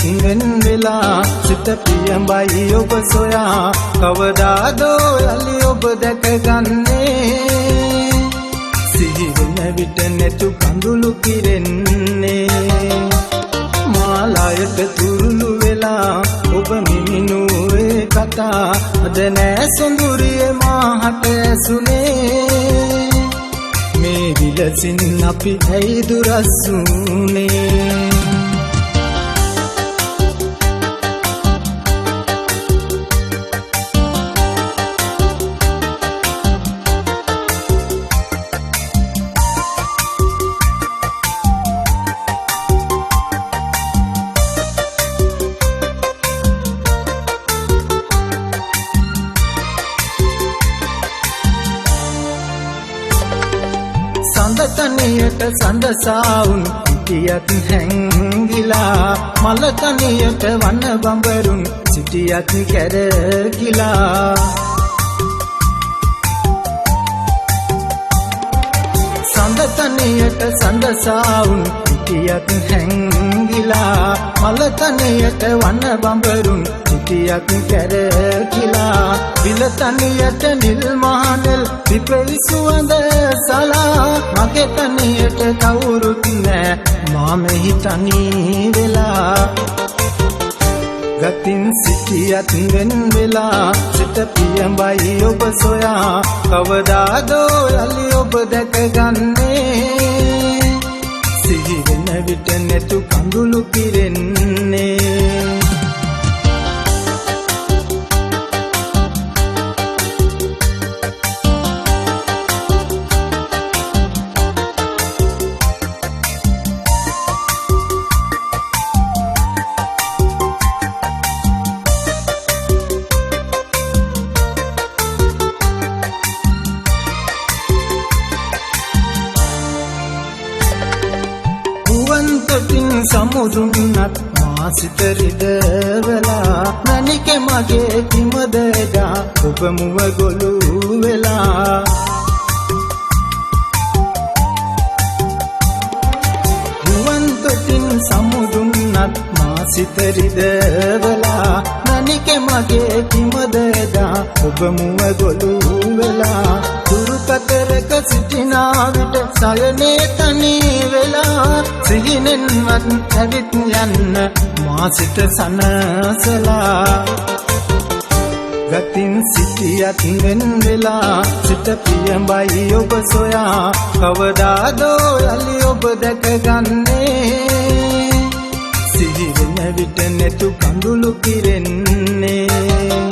වෙන් වෙලා සිත පියඹයි ඔබ සොයා කවදාදෝ යලි ඔබ දැකගන්නේ සිහි වෙන විට නැතු කඳුළු කිරෙන්නේ මාලායට තුරුළු වෙලා ඔබ මිමිනුවේ කතා අද නෑ සොඳුරිය මාහට ඇසුනේ මේ විලසින් අපි ඇයි දුරස්සුනේ සඳතනියට සඳසාවුන් සිටියත් හැංගිලා මලතනියට වන බඹරුන් සිටියත් කැරකිලා සඳතනියට සඳසාවුන් සිටියත් හැංගිලා මලතනියට වන බඹරුන් සිටියත් කැරකිලා විලතනියට නිල් මහනෙල් පිපෙයි සුවඳ සලා මගේ තනියට කවුරුත් නෑ මා මෙහි තනි වෙලා ගතින් සිටියත් වෙන් වෙලා සිත පියඹයි ඔබ සොයා කවදාදෝ යලි ඔබ දැකගන්නේ සිහි වෙන විට නැතු කඳුළු කිරෙන්නේ තොටින් සමුදුන්නත් මා සිත රිදවලා මණිකේ මගේ කිමදදා ඔබ මුව ගොළු වෙලා ගුවන් තොටින් සමුදුන්නත් මා සිත රිදවලා මණිකේ මගේ කිමදදා ඔබ මුව ගොළු වෙලා දුරු කතරක සිටිනා විට සයනේ තනි වෙලා සිහිනෙන්වත් ඇවිත් යන්න මා සිත සනසලා ගතින් සිටියත් වෙන් වෙලා සිත පියඹයි ඔබ සොයා කවදාදෝ යලි ඔබ දැකගන්නේ සිහි වෙන විට නැතු කඳුළු කිරෙන්නේ